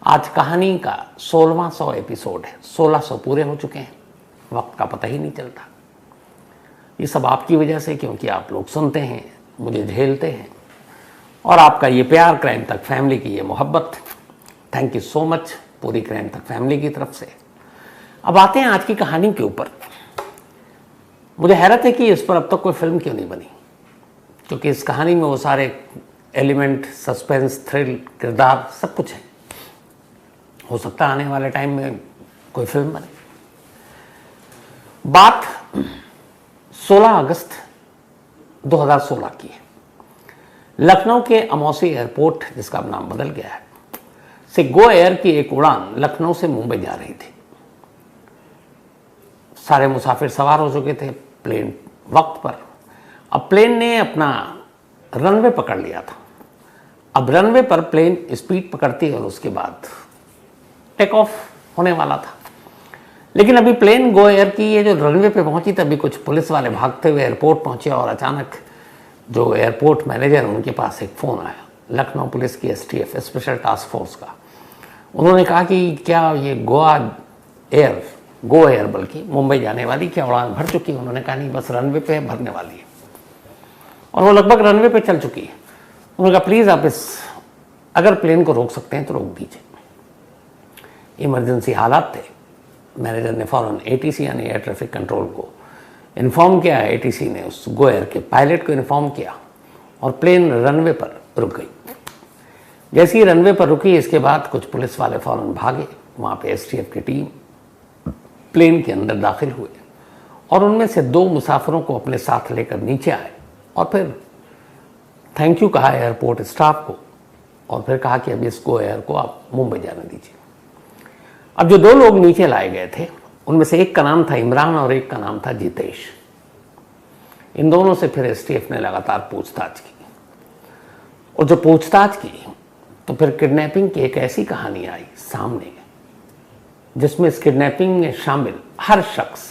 आज कहानी का 16वां एपिसोड है। 1600 पूरे हो चुके हैं, वक्त का पता ही नहीं चलता। ये सब आपकी वजह से, क्योंकि आप लोग सुनते हैं, मुझे झेलते हैं, और आपका ये प्यार, क्राइम तक फैमिली की ये मोहब्बत, थैंक यू सो मच पूरी क्राइम तक फैमिली की तरफ से। अब आते हैं आज की कहानी के ऊपर। मुझे हैरत है कि इस पर अब तक कोई फिल्म क्यों नहीं बनी, क्योंकि इस कहानी में वो सारे एलिमेंट, सस्पेंस, थ्रिल, किरदार सब कुछ है। हो सकता है आने वाले टाइम में कोई फिल्म बने। बात 16 अगस्त 2016 की है। लखनऊ के अमौसी एयरपोर्ट, जिसका अब नाम बदल गया है, से गो एयर की एक उड़ान लखनऊ से मुंबई जा रही थी। सारे मुसाफिर सवार हो चुके थे, प्लेन वक्त पर। अब प्लेन ने अपना रनवे पकड़ लिया था। अब रनवे पर प्लेन स्पीड पकड़ती है और उसके बाद टेक ऑफ होने वाला था। लेकिन अभी प्लेन गो एयर की ये जो रनवे पे पहुंची, तभी कुछ पुलिस वाले भागते हुए एयरपोर्ट पहुंचे और अचानक जो एयरपोर्ट मैनेजर, उनके पास एक फ़ोन आया, लखनऊ पुलिस की STF, स्पेशल टास्क फोर्स का। उन्होंने कहा कि क्या ये गो एयर बल्कि मुंबई जाने वाली क्या उड़ान भर चुकी है? उन्होंने कहा नहीं, बस रनवे पे भरने वाली है, और वो लगभग रनवे पे चल चुकी है। उन्होंने कहा प्लीज़ आप अगर प्लेन को रोक सकते हैं तो रोक दीजिए, इमरजेंसी हालात थे। मैनेजर ने फ़ौरन ATC यानी एयर ट्रैफिक कंट्रोल को इन्फॉर्म किया। ATC ने उस गो एयर के पायलट को इन्फॉर्म किया और प्लेन रनवे पर रुक गई। जैसे ही रनवे पर रुकी, इसके बाद कुछ पुलिस वाले फ़ौरन भागे। वहाँ पे STF की टीम प्लेन के अंदर दाखिल हुए और उनमें से 2 मुसाफिरों को अपने साथ लेकर नीचे आए और फिर थैंक यू कहा एयरपोर्ट स्टाफ को, और फिर कहा कि अब इस गो एयर को आप मुंबई जाने दीजिए। अब जो 2 लोग नीचे लाए गए थे, उनमें से एक का नाम था इमरान और एक का नाम था जितेश। इन दोनों से फिर STF ने लगातार पूछताछ की, और जो पूछताछ की तो फिर किडनैपिंग की एक ऐसी कहानी आई सामने, जिसमें इस किडनैपिंग में शामिल हर शख्स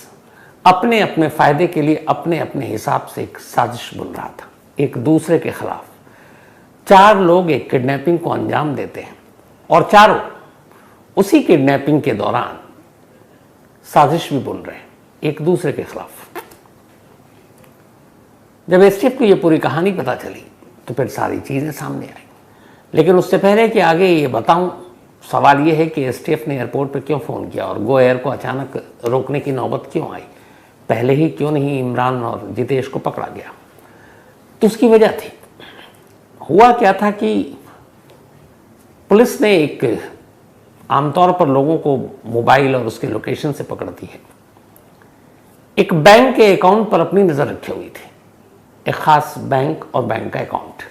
अपने अपने फायदे के लिए अपने अपने हिसाब से एक साजिश बुन रहा था, एक दूसरे के खिलाफ। 4 लोग एक किडनैपिंग को अंजाम देते हैं और चारों उसी किडनैपिंग के दौरान साजिश भी बुन रहे हैं एक दूसरे के खिलाफ। जब STF को ये पूरी कहानी पता चली तो फिर सारी चीज़ें सामने आई। लेकिन उससे पहले कि आगे ये बताऊं, सवाल ये है कि STF ने एयरपोर्ट पर क्यों फ़ोन किया और गो एयर को अचानक रोकने की नौबत क्यों आई? पहले ही क्यों नहीं इमरान और जितेश को पकड़ा गया? तो उसकी वजह थी। हुआ क्या था कि पुलिस ने आमतौर पर लोगों को मोबाइल और उसके लोकेशन से पकड़ती है। एक बैंक के अकाउंट पर अपनी नज़र रखी हुई थी, एक ख़ास बैंक और बैंक का अकाउंट,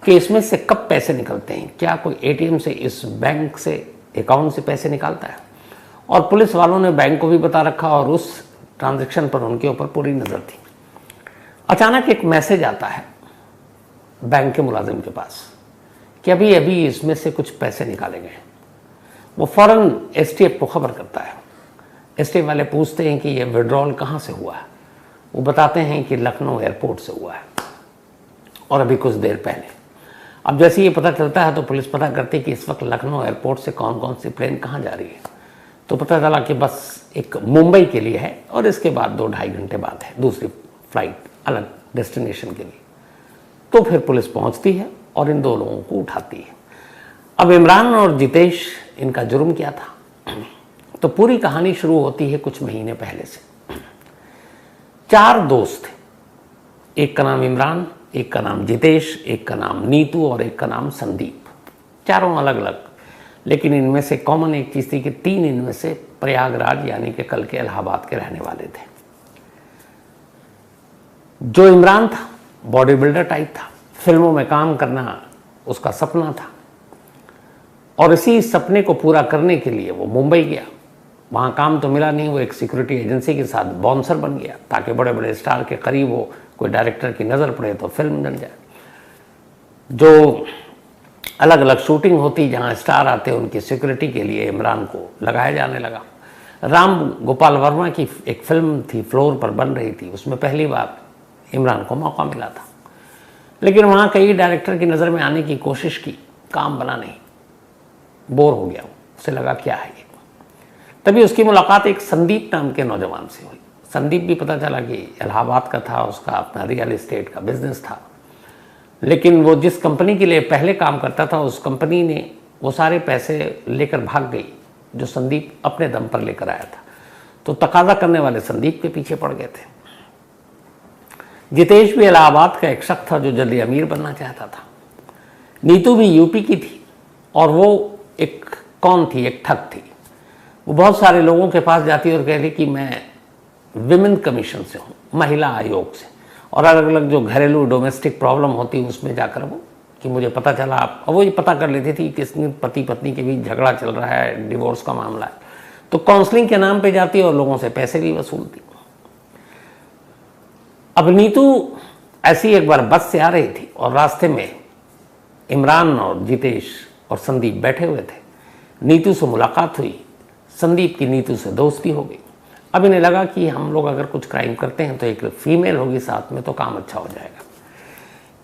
कि इसमें से कब पैसे निकलते हैं, क्या कोई ATM से इस बैंक से अकाउंट से पैसे निकालता है। और पुलिस वालों ने बैंक को भी बता रखा और उस ट्रांजैक्शन पर उनके ऊपर पूरी नज़र थी। अचानक एक मैसेज आता है बैंक के मुलाजिम के पास कि अभी अभी इसमें से कुछ पैसे निकाले गए। वो फ़ौरन STF को खबर करता है। STF वाले पूछते हैं कि ये विड्रॉल कहाँ से हुआ है। वो बताते हैं कि लखनऊ एयरपोर्ट से हुआ है, और अभी कुछ देर पहले। अब जैसे ये पता चलता है तो पुलिस पता करती है कि इस वक्त लखनऊ एयरपोर्ट से कौन कौन सी प्लेन कहाँ जा रही है। तो पता चला कि बस एक मुंबई के लिए है और इसके बाद 2-2.5 घंटे बाद है दूसरी फ्लाइट अलग डेस्टिनेशन के लिए। तो फिर पुलिस पहुँचती है और इन 2 लोगों को उठाती है। अब इमरान और जितेश, इनका जुर्म क्या था? तो पूरी कहानी शुरू होती है कुछ महीने पहले से। 4 दोस्त थे, एक का नाम इमरान, एक का नाम जितेश, एक का नाम नीतू और एक का नाम संदीप। चारों अलग अलग, लेकिन इनमें से कॉमन एक चीज़ थी कि 3 इनमें से प्रयागराज यानी कि कल के इलाहाबाद के रहने वाले थे। जो इमरान था बॉडी बिल्डर टाइप था, फिल्मों में काम करना उसका सपना था, और इसी सपने को पूरा करने के लिए वो मुंबई गया। वहाँ काम तो मिला नहीं, वो एक सिक्योरिटी एजेंसी के साथ बाउंसर बन गया ताकि बड़े बड़े स्टार के करीब हो, कोई डायरेक्टर की नज़र पड़े तो फिल्म बन जाए। जो अलग अलग शूटिंग होती, जहाँ स्टार आते, उनकी सिक्योरिटी के लिए इमरान को लगाया जाने लगा। राम गोपाल वर्मा की एक फिल्म थी, फ्लोर पर बन रही थी, उसमें पहली बार इमरान को मौका मिला था। लेकिन वहाँ कई डायरेक्टर की नज़र में आने की कोशिश की, काम बना नहीं। बोर हो गया, उसे लगा क्या है ये। तभी उसकी मुलाकात एक संदीप नाम के नौजवान से हुई। संदीप भी पता चला कि इलाहाबाद का था, उसका अपना रियल एस्टेट का बिजनेस था, लेकिन वो जिस कंपनी के लिए पहले काम करता था उस कंपनी ने वो सारे पैसे लेकर भाग गई जो संदीप अपने दम पर लेकर आया था। तो तकाजा करने वाले संदीप के पीछे पड़ गए थे। जितेश भी इलाहाबाद का एक शख्स था जो जल्दी अमीर बनना चाहता था। नीतू भी यूपी की थी और वो एक कौन थी, एक ठग थी। वो बहुत सारे लोगों के पास जाती और कह रही कि मैं विमेन कमीशन से हूँ, महिला आयोग से, और अलग अलग जो घरेलू डोमेस्टिक प्रॉब्लम होती है उसमें जाकर वो कि मुझे पता चला आप, वो ये पता कर लेती थी किसने पति पत्नी के बीच झगड़ा चल रहा है, डिवोर्स का मामला है, तो काउंसलिंग के नाम पे जाती और लोगों से पैसे भी वसूलती। अब नीतू ऐसी एक बार बस से आ रही थी और रास्ते में इमरान और जितेश और संदीप बैठे हुए थे। नीतू से मुलाकात हुई, संदीप की नीतू से दोस्ती हो गई। अब इन्हें लगा कि हम लोग अगर कुछ क्राइम करते हैं तो एक फीमेल होगी साथ में तो काम अच्छा हो जाएगा।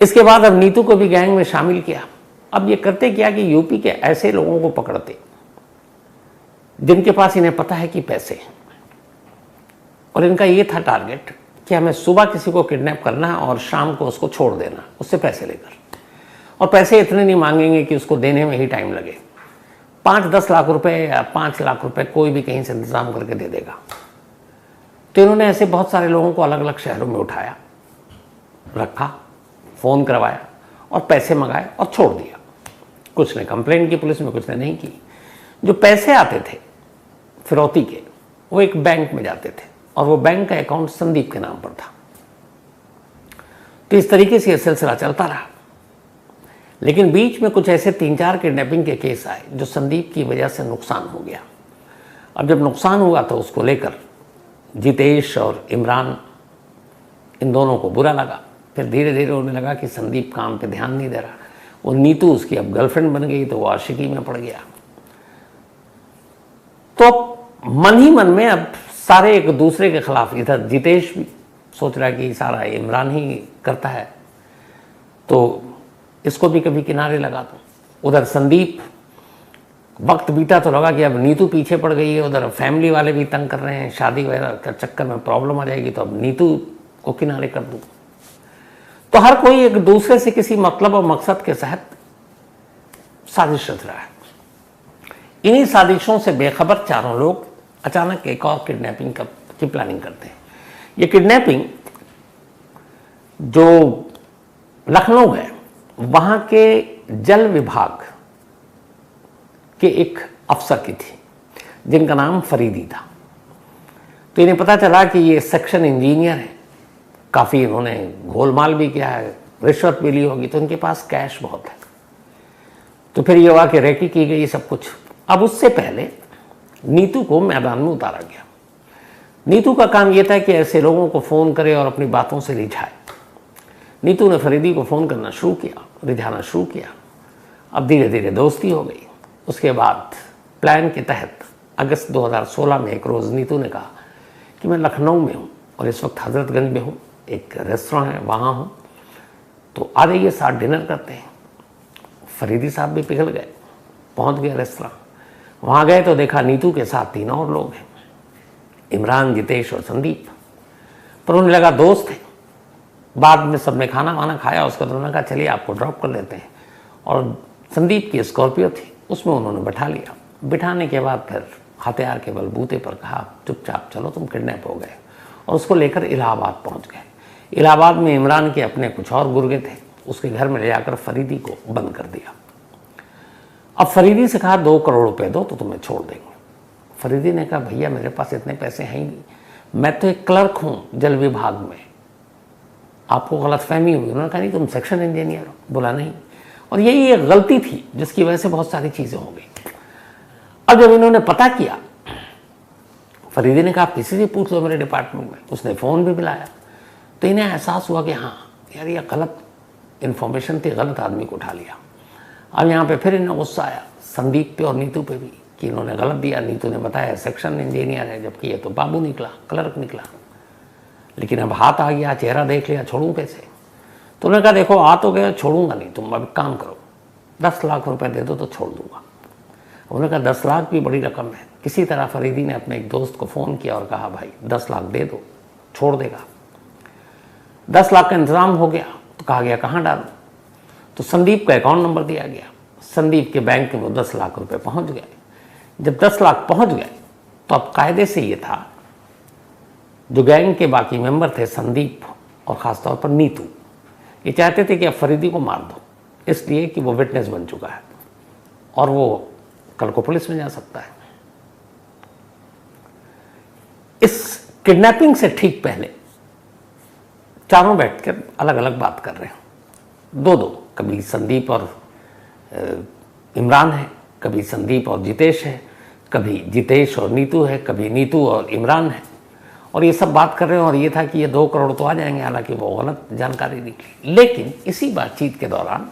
इसके बाद अब नीतू को भी गैंग में शामिल किया। अब ये करते क्या कि यूपी के ऐसे लोगों को पकड़ते जिनके पास इन्हें पता है कि पैसे हैं, और इनका ये था टारगेट कि हमें सुबह किसी को किडनैप करना है और शाम को उसको छोड़ देना उससे पैसे लेकर, और पैसे इतने नहीं मांगेंगे कि उसको देने में ही टाइम लगे। 5-10 लाख रुपए या 5 लाख रुपए कोई भी कहीं से इंतजाम करके दे देगा। तो इन्होंने ऐसे बहुत सारे लोगों को अलग अलग शहरों में उठाया, रखा, फ़ोन करवाया और पैसे मंगाए और छोड़ दिया। कुछ ने कंप्लेंट की पुलिस में, कुछ ने नहीं की। जो पैसे आते थे फिरौती के वो एक बैंक में जाते थे और वो बैंक का अकाउंट संदीप के नाम पर था। तो इस तरीके से यह सिलसिला चलता रहा। लेकिन बीच में कुछ ऐसे 3-4 किडनैपिंग के केस आए जो संदीप की वजह से नुकसान हो गया। अब जब नुकसान हुआ तो उसको लेकर जितेश और इमरान इन दोनों को बुरा लगा। फिर धीरे धीरे उन्हें लगा कि संदीप काम पे ध्यान नहीं दे रहा। वो नीतू उसकी अब गर्लफ्रेंड बन गई तो वो आशिकी में पड़ गया। तो मन ही मन में अब सारे एक दूसरे के खिलाफ, इधर जितेश भी सोच रहा है कि सारा इमरान ही करता है तो इसको भी कभी किनारे लगा दूं। उधर संदीप, वक्त बीता तो लगा कि अब नीतू पीछे पड़ गई है, उधर फैमिली वाले भी तंग कर रहे हैं, शादी वगैरह का चक्कर में प्रॉब्लम आ जाएगी तो अब नीतू को किनारे कर दूं। तो हर कोई एक दूसरे से किसी मतलब और मकसद के तहत साजिश रच रहा है। इन्हीं साजिशों से बेखबर चारों लोग अचानक एक और किडनैपिंग की प्लानिंग करते हैं। ये किडनैपिंग जो लखनऊ है वहाँ के जल विभाग के एक अफसर की थी जिनका नाम फरीदी था। तो इन्हें पता चला कि ये सेक्शन इंजीनियर है, काफ़ी इन्होंने गोलमाल भी किया है, रिश्वत भी ली होगी, तो इनके पास कैश बहुत है। तो फिर ये हुआ कि रेकी की गई सब कुछ। अब उससे पहले नीतू को मैदान में उतारा गया। नीतू का काम यह था कि ऐसे लोगों को फ़ोन करे और अपनी बातों से रिझाए। नीतू ने फरीदी को फ़ोन करना शुरू किया, रिझाना शुरू किया। अब धीरे धीरे दोस्ती हो गई। उसके बाद प्लान के तहत अगस्त 2016 में एक रोज़ नीतू ने कहा कि मैं लखनऊ में हूँ और इस वक्त हज़रतगंज में हूँ, एक रेस्टोरेंट है वहाँ हूँ, तो आ जाइए साथ डिनर करते हैं। फरीदी साहब भी पिघल गए, पहुँच गए रेस्टोरेंट। वहाँ गए तो देखा नीतू के साथ 3 और लोग हैं, इमरान, जितेश और संदीप। पर उन्हें लगा दोस्त हैं। बाद में सबने खाना वाना खाया, उसके बाद उन्होंने कहा चलिए आपको ड्रॉप कर लेते हैं, और संदीप की स्कॉर्पियो थी उसमें उन्होंने बैठा लिया। बिठाने के बाद फिर हथियार के बलबूते पर कहा चुपचाप चलो तुम किडनैप हो गए, और उसको लेकर इलाहाबाद पहुंच गए। इलाहाबाद में इमरान के अपने कुछ और गुर्गे थे, उसके घर में ले जाकर फरीदी को बंद कर दिया। अब फरीदी से कहा 2 करोड़ रुपए दो तो तुम्हें छोड़ देंगे। फरीदी ने कहा भैया मेरे पास इतने पैसे हैं ही नहीं, मैं तो एक क्लर्क हूँ जल विभाग में, आपको गलतफहमी हुई। उन्होंने कहा नहीं तुम सेक्शन इंजीनियर हो। बोला नहीं। और यही एक गलती थी जिसकी वजह से बहुत सारी चीज़ें हो गई। अब जब इन्होंने पता किया, फरीदी ने कहा आप किसी से पूछ लो मेरे डिपार्टमेंट में। उसने फ़ोन भी मिलाया तो इन्हें एहसास हुआ कि हाँ यार ये गलत इन्फॉर्मेशन थी, गलत आदमी को उठा लिया। अब यहाँ पे फिर इन्हें गुस्सा आया संदीप पे और नीतू पे भी कि इन्होंने गलत दिया। नीतू ने बताया सेक्शन इंजीनियर है, जबकि ये तो बाबू निकला, क्लर्क निकला। लेकिन अब हाथ आ गया, चेहरा देख लिया, छोड़ूं कैसे। तो उन्होंने कहा देखो आ तो गया, छोड़ूंगा नहीं, तुम अब काम करो 10 लाख रुपए दे दो तो छोड़ दूंगा। उन्होंने कहा 10 लाख भी बड़ी रकम है। किसी तरह फरीदी ने अपने एक दोस्त को फ़ोन किया और कहा भाई 10 लाख दे दो, छोड़ देगा। 10 लाख का इंतज़ाम हो गया तो कहा गया कहाँ डालूं, तो संदीप का अकाउंट नंबर दिया गया। संदीप के बैंक में वो 10 लाख रुपए पहुंच गए। जब 10 लाख पहुंच गए तो अब कायदे से ये था, जो गैंग के बाकी मेंबर थे, संदीप और ख़ासतौर पर नीतू, ये चाहते थे कि अब फरीदी को मार दो, इसलिए कि वो विटनेस बन चुका है और वो कल को पुलिस में जा सकता है। इस किडनैपिंग से ठीक पहले चारों बैठकर अलग अलग बात कर रहे हैं, दो दो, कभी संदीप और इमरान है, कभी संदीप और जितेश है, कभी जितेश और नीतू है, कभी नीतू और इमरान है, और ये सब बात कर रहे हैं। और ये था कि ये 2 करोड़ तो आ जाएंगे, हालांकि वो गलत जानकारी निकली। लेकिन इसी बातचीत के दौरान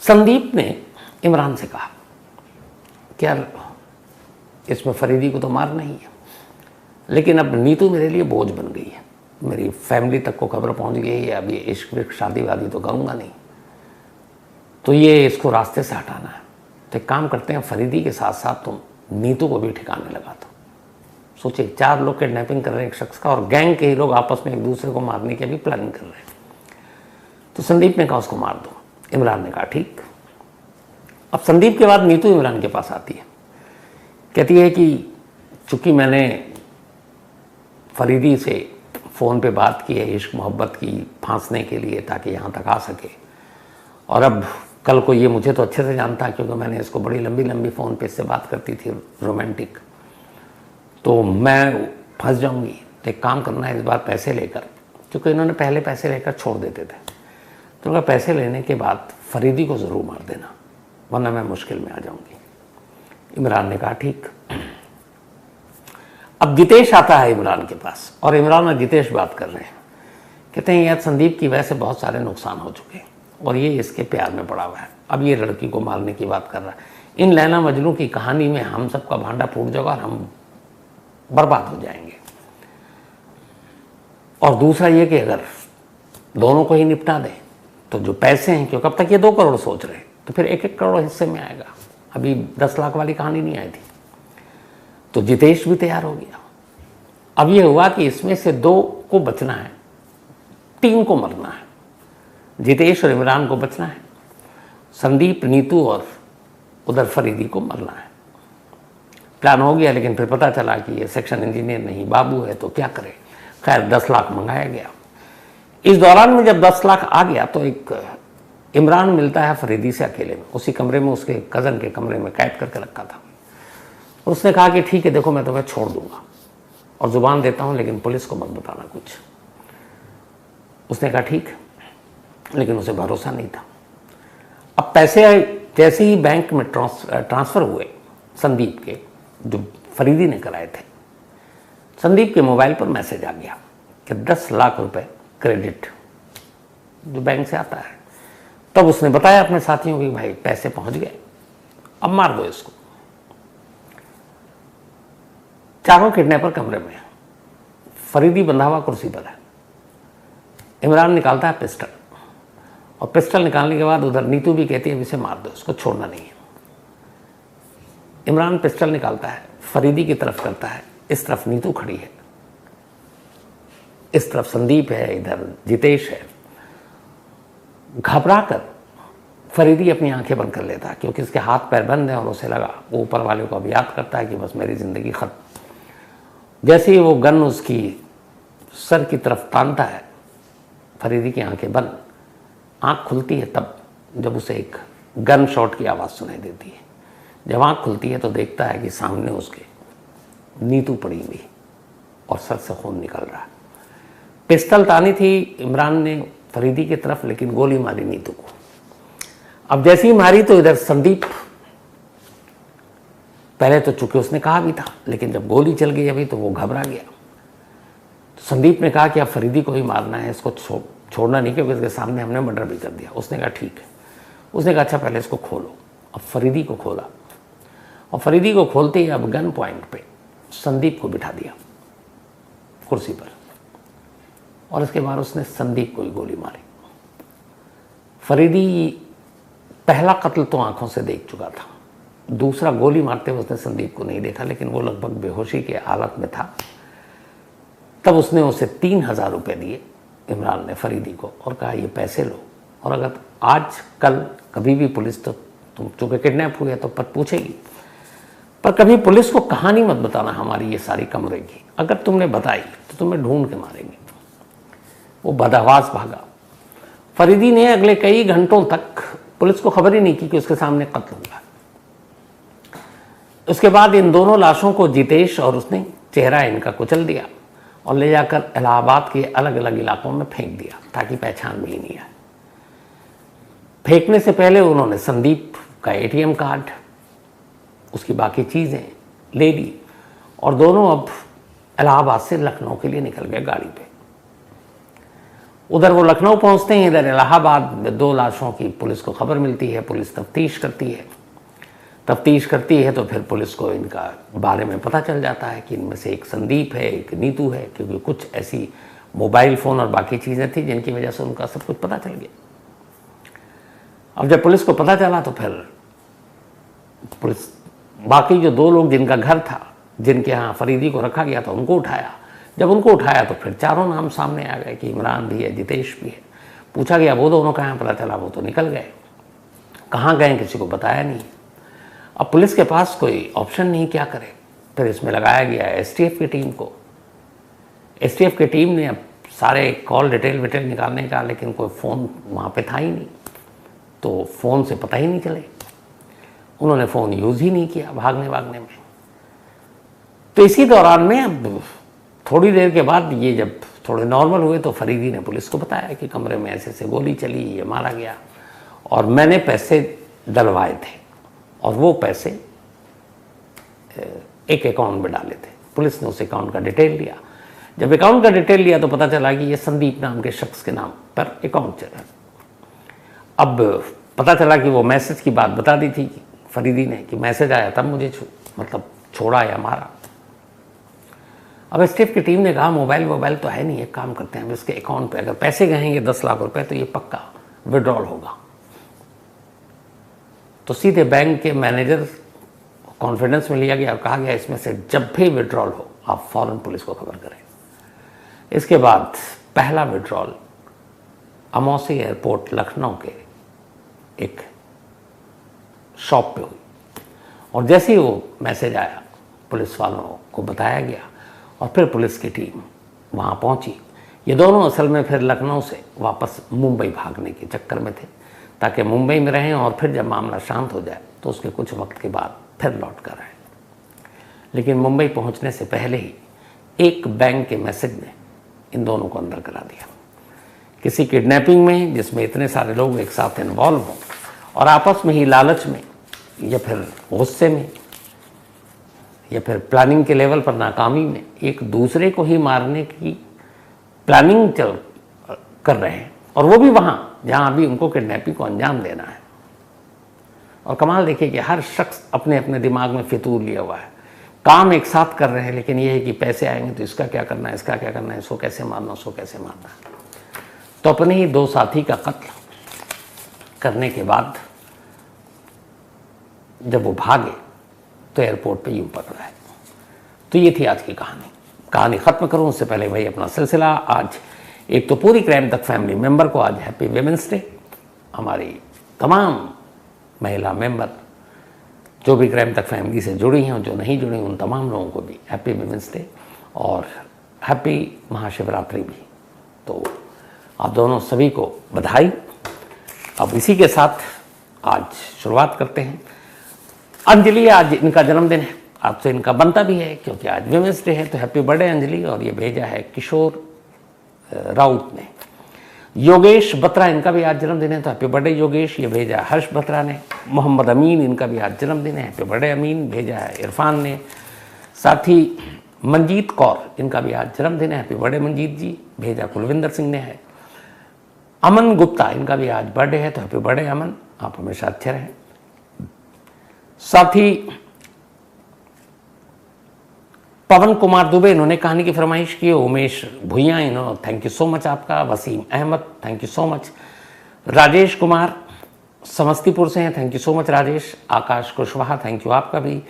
संदीप ने इमरान से कहा कि यार इसमें फरीदी को तो मारना ही है, लेकिन अब नीतू मेरे लिए बोझ बन गई है, मेरी फैमिली तक को खबर पहुंच गई है, अब ये इश्क विश्क शादी वादी तो करूँगा नहीं, तो ये इसको रास्ते से हटाना है। तो एक काम करते हैं, फरीदी के साथ साथ तुम नीतू को भी ठिकाने लगा दो। सोचिए 4 लोग किडनैपिंग कर रहे हैं एक शख्स का, और गैंग के ही लोग आपस में एक दूसरे को मारने की भी प्लानिंग कर रहे हैं। तो संदीप ने कहा उसको मार दो, इमरान ने कहा ठीक। अब संदीप के बाद नीतू इमरान के पास आती है, कहती है कि चूंकि मैंने फरीदी से फ़ोन पे बात की है इश्क मोहब्बत की फांसने के लिए ताकि यहाँ तक आ सके, और अब कल को ये मुझे तो अच्छे से जानता है क्योंकि मैंने इसको बड़ी लंबी लंबी फ़ोन पे इससे बात करती थी रोमांटिक, तो मैं फंस जाऊंगी। तो एक काम करना है, इस बार पैसे लेकर, क्योंकि इन्होंने पहले पैसे लेकर छोड़ देते थे, तो उनका पैसे लेने के बाद फरीदी को ज़रूर मार देना, वरना मैं मुश्किल में आ जाऊंगी। इमरान ने कहा ठीक। अब जितेश आता है इमरान के पास, और इमरान और जितेश बात कर रहे हैं। कहते हैं यार संदीप की वजह से बहुत सारे नुकसान हो चुके हैं और ये इसके प्यार में पड़ा हुआ है, अब ये लड़की को मारने की बात कर रहा है। इन लैला मजनू की कहानी में हम सबका भांडा फूट जाएगा और हम बर्बाद हो जाएंगे। और दूसरा ये कि अगर दोनों को ही निपटा दें तो जो पैसे हैं, क्योंकि अब तक ये 2 करोड़ सोच रहे हैं, तो फिर 1-1 करोड़ हिस्से में आएगा। अभी 10 लाख वाली कहानी नहीं आई थी। तो जितेश भी तैयार हो गया। अब ये हुआ कि इसमें से 2 को बचना है, 3 को मरना है। जितेश और इमरान को बचना है, संदीप, नीतू और उधर फरीदी को मरना है। प्लान हो गया, लेकिन फिर पता चला कि ये सेक्शन इंजीनियर नहीं बाबू है, तो क्या करे। खैर 10 लाख मंगाया गया। इस दौरान में जब 10 लाख आ गया तो एक इमरान मिलता है फरीदी से अकेले में, उसी कमरे में, उसके कज़न के कमरे में कैद करके रखा था। उसने कहा कि ठीक है देखो मैं तुम्हें छोड़ दूंगा और ज़ुबान देता हूँ, लेकिन पुलिस को मत बताना कुछ। उसने कहा ठीक, लेकिन उसे भरोसा नहीं था। अब पैसे जैसे ही बैंक में ट्रांसफ़र हुए संदीप के, जो फरीदी ने कराए थे, संदीप के मोबाइल पर मैसेज आ गया कि 10 लाख रुपए क्रेडिट जो बैंक से आता है। तब उसने बताया अपने साथियों को कि भाई पैसे पहुंच गए, अब मार दो इसको। चारों किडनैपर कमरे में, फरीदी बंधा हुआ कुर्सी पर है। इमरान निकालता है पिस्टल, और पिस्टल निकालने के बाद उधर नीतू भी कहती है इसे मार दो, इसको छोड़ना नहीं है। इमरान पिस्टल निकालता है, फरीदी की तरफ करता है, इस तरफ नीतू खड़ी है, इस तरफ संदीप है, इधर जितेश है। घबराकर फरीदी अपनी आंखें बंद कर लेता है क्योंकि इसके हाथ पैर बंद हैं और उसे लगा, वो ऊपर वाले को अब याद करता है कि बस मेरी ज़िंदगी खत्म। जैसे ही वो गन उसकी सर की तरफ तानता है, फरीदी की आंखें बंद, आंख खुलती है तब जब उसे एक गन शॉट की आवाज़ सुनाई देती है। जब आंख खुलती है तो देखता है कि सामने उसके नीतू पड़ी हुई और सर से खून निकल रहा है। पिस्टल तानी थी इमरान ने फरीदी की तरफ, लेकिन गोली मारी नीतू को। अब जैसे ही मारी तो इधर संदीप, पहले तो चूंकि उसने कहा भी था, लेकिन जब गोली चल गई अभी तो वो घबरा गया। तो संदीप ने कहा कि अब फरीदी को ही मारना है, इसको छोड़ना नहीं, क्योंकि इसके सामने हमने मर्डर भी कर दिया। उसने कहा ठीक है। उसने कहा अच्छा पहले इसको खोलो। अब फरीदी को खोला, और फरीदी को खोलते ही अब गन पॉइंट पे संदीप को बिठा दिया कुर्सी पर, और इसके बाद उसने संदीप को ही गोली मारी। फरीदी पहला कत्ल तो आंखों से देख चुका था, दूसरा गोली मारते हुए उसने संदीप को नहीं देखा, लेकिन वो लगभग बेहोशी के हालत में था। तब उसने उसे 3,000 रुपये दिए इमरान ने फरीदी को और कहा ये पैसे लो, और अगर आज कल कभी भी पुलिस, तो तुम चूँकि किडनैप हुए तो पर पूछेगी, पर कभी पुलिस को कहानी मत बताना हमारी ये सारी कमरे की, अगर तुमने बताई तो तुम्हें ढूंढ के मारेंगे। वो बदहवास भागा। फरीदी ने अगले कई घंटों तक पुलिस को खबर ही नहीं की कि उसके सामने कत्ल हुआ। उसके बाद इन दोनों लाशों को जितेश और उसने चेहरा इनका कुचल दिया और ले जाकर इलाहाबाद के अलग अलग इलाकों में फेंक दिया ताकि पहचान भी नहीं आए। फेंकने से पहले उन्होंने संदीप का एटीएम कार्ड, उसकी बाकी चीज़ें ले ली और दोनों अब इलाहाबाद से लखनऊ के लिए निकल गए गाड़ी पे। उधर वो लखनऊ पहुंचते हैं, इधर इलाहाबाद में 2 लाशों की पुलिस को खबर मिलती है। पुलिस तफ्तीश करती है तो फिर पुलिस को इनका बारे में पता चल जाता है कि इनमें से एक संदीप है, एक नीतू है, क्योंकि कुछ ऐसी मोबाइल फ़ोन और बाकी चीज़ें थी जिनकी वजह से उनका सब कुछ पता चल गया। अब जब पुलिस को पता चला तो फिर पुलिस बाकी जो 2 लोग जिनका घर था, जिनके यहाँ फरीदी को रखा गया था, उनको उठाया। जब उनको उठाया तो फिर चारों नाम सामने आ गए कि इमरान भी है, जितेश भी है। पूछा गया वो दोनों कहाँ, पता चला वो तो निकल गए। कहाँ गए किसी को बताया नहीं। अब पुलिस के पास कोई ऑप्शन नहीं, क्या करे। फिर इसमें लगाया गया एसटीएफ की टीम को। एसटीएफ की टीम ने अब सारे कॉल डिटेल निकालने का, लेकिन कोई फ़ोन वहाँ पे था ही नहीं, तो फ़ोन से पता ही नहीं चले। उन्होंने फ़ोन यूज़ ही नहीं किया भागने में। तो इसी दौरान में अब थोड़ी देर के बाद ये जब थोड़े नॉर्मल हुए तो फरीदी ने पुलिस को बताया कि कमरे में ऐसे गोली चली, ये मारा गया और मैंने पैसे डलवाए थे और वो पैसे एक अकाउंट में डाले थे। पुलिस ने उस अकाउंट का डिटेल लिया। जब अकाउंट का डिटेल लिया तो पता चला कि ये संदीप नाम के शख्स के नाम पर अकाउंट चला। अब पता चला कि वो मैसेज की बात बता दी थी फरीदी ने कि मैसेज आया तब मुझे छोड़ा या मारा। अब एसटीएफ की टीम ने कहा मोबाइल तो है नहीं, एक काम करते हैं, इसके अकाउंट पे अगर पैसे गएंगे 10 लाख रुपए तो ये पक्का विड्रॉल होगा। तो सीधे बैंक के मैनेजर कॉन्फिडेंस में लिया गया और कहा गया इसमें से जब भी विड्रॉल हो आप फौरन पुलिस को खबर करें। इसके बाद पहला विड्रॉल अमौसी एयरपोर्ट लखनऊ के एक शॉप पे हुई और जैसे ही वो मैसेज आया पुलिस वालों को बताया गया और फिर पुलिस की टीम वहाँ पहुँची। ये दोनों असल में फिर लखनऊ से वापस मुंबई भागने के चक्कर में थे ताकि मुंबई में रहें और फिर जब मामला शांत हो जाए तो उसके कुछ वक्त के बाद फिर लौट कर आए। लेकिन मुंबई पहुँचने से पहले ही एक बैंक के मैसेज ने इन दोनों को अंदर करा दिया। किसी किडनैपिंग में जिसमें इतने सारे लोग एक साथ इन्वॉल्व हों और आपस में ही लालच में या फिर गुस्से में या फिर प्लानिंग के लेवल पर नाकामी में एक दूसरे को ही मारने की प्लानिंग कर रहे हैं, और वो भी वहाँ जहाँ अभी उनको किडनैपिंग को अंजाम देना है। और कमाल देखिए कि हर शख्स अपने अपने दिमाग में फितूर लिया हुआ है, काम एक साथ कर रहे हैं, लेकिन ये है कि पैसे आएंगे तो इसका क्या करना है, इसका क्या करना है, इसको कैसे मारना, उसको कैसे मारना है। तो अपने ही 2 साथी का कत्ल करने के बाद जब वो भागे तो एयरपोर्ट पे यूं पकड़ा है। तो ये थी आज की कहानी ख़त्म करूं उससे पहले भाई अपना सिलसिला। आज एक तो पूरी क्राइम तक फैमिली मेंबर को आज हैप्पी विमेंस डे। हमारी तमाम महिला मेंबर जो भी क्राइम तक फैमिली से जुड़ी हैं और जो नहीं जुड़ी उन तमाम लोगों को भी हैप्पी विमेंस डे और हैप्पी महाशिवरात्रि भी। तो आप दोनों सभी को बधाई। अब इसी के साथ आज शुरुआत करते हैं। अंजलि, आज इनका जन्मदिन है, आज तो इनका बनता भी है क्योंकि आज विमेंस डे है, तो हैप्पी बर्थडे अंजलि। और ये भेजा है किशोर राउत ने। योगेश बत्रा, इनका भी आज जन्मदिन है, तो हैप्पी बर्थडे योगेश। ये भेजा है हर्ष बत्रा ने। मोहम्मद अमीन, इनका भी आज जन्मदिन है, हैप्पी बर्थडे अमीन। भेजा है इरफान ने। साथ ही मंजीत कौर, इनका भी आज जन्मदिन है, हैप्पी बर्थडे मंजीत जी। भेजा कुलविंदर सिंह ने है। अमन गुप्ता, इनका भी आज बर्थडे है, तो हैप्पी बर्थडे अमन, आप हमेशा अच्छे रहें। साथ ही पवन कुमार दुबे, इन्होंने कहानी की फरमाइश की। उमेश भुइया, इन्होंने थैंक यू सो मच आपका। Wasim Ahmad, thank you so much. Rajesh Kumar, Samastipur से हैं, thank you so much Rajesh. Akash Kushwaha, thank you आपका भी।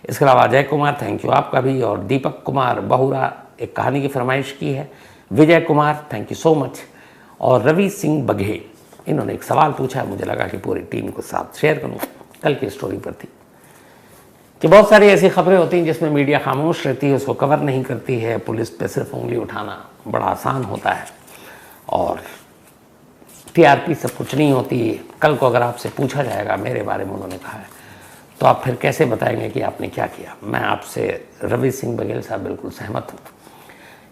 इसके अलावा अजय कुमार, थैंक यू आपका भी। और दीपक कुमार बहुरा एक कहानी की फरमाइश की है। Vijay Kumar, thank you so much. और रवि सिंह बघेल, इन्होंने एक सवाल पूछा है, मुझे लगा कि पूरी टीम के साथ शेयर करूँ। कल की स्टोरी पर थी कि बहुत सारी ऐसी खबरें होती हैं जिसमें मीडिया खामोश रहती है, उसको कवर नहीं करती है। पुलिस पे सिर्फ उंगली उठाना बड़ा आसान होता है और टीआरपी सब कुछ नहीं होती। कल को अगर आपसे पूछा जाएगा मेरे बारे में उन्होंने कहा है, तो आप फिर कैसे बताएंगे कि आपने क्या किया। मैं आपसे रवि सिंह बघेल साहब बिल्कुल सहमत हूँ।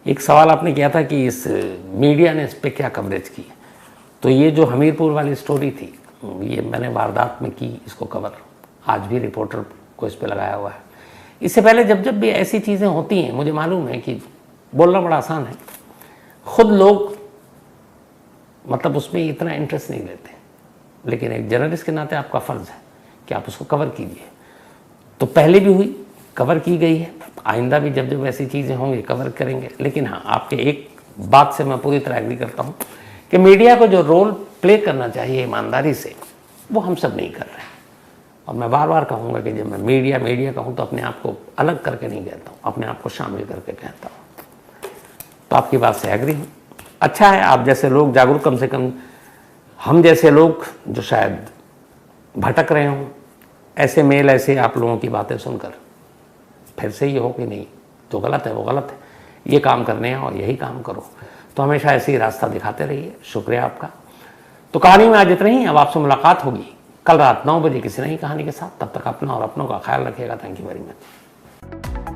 एक सवाल आपने किया था कि इस मीडिया ने इस पर क्या कवरेज की, तो ये जो हमीरपुर वाली स्टोरी थी, ये मैंने वारदात में की इसको कवर। आज भी रिपोर्टर को इस पर लगाया हुआ है। इससे पहले जब जब भी ऐसी चीज़ें होती हैं, मुझे मालूम है कि बोलना बड़ा आसान है, खुद लोग मतलब उसमें इतना इंटरेस्ट नहीं लेते, लेकिन एक जर्नलिस्ट के नाते आपका फ़र्ज़ है कि आप उसको कवर कीजिए। तो पहले भी हुई, कवर की गई है, आइंदा भी जब जब ऐसी चीज़ें होंगी कवर करेंगे। लेकिन हाँ, आपके एक बात से मैं पूरी तरह एग्री करता हूँ कि मीडिया को जो रोल प्ले करना चाहिए ईमानदारी से, वो हम सब नहीं कर रहे हैं। और मैं बार बार कहूँगा कि जब मैं मीडिया कहूँ तो अपने आप को अलग करके नहीं कहता हूँ, अपने आप को शामिल करके कहता हूँ। तो आपकी बात से एग्री हूँ। अच्छा है आप जैसे लोग जागरूक, कम से कम हम जैसे लोग जो शायद भटक रहे हों, ऐसे मेल, ऐसे आप लोगों की बातें सुनकर फिर से ये हो कि नहीं जो गलत है वो गलत है, ये काम करने हैं और यही काम करो। तो हमेशा ऐसे ही रास्ता दिखाते रहिए। शुक्रिया आपका। तो कहानी में आज इतना ही। अब आपसे मुलाकात होगी कल रात 9 बजे किसी नई कहानी के साथ। तब तक अपना और अपनों का ख्याल रखिएगा। Thank you very much.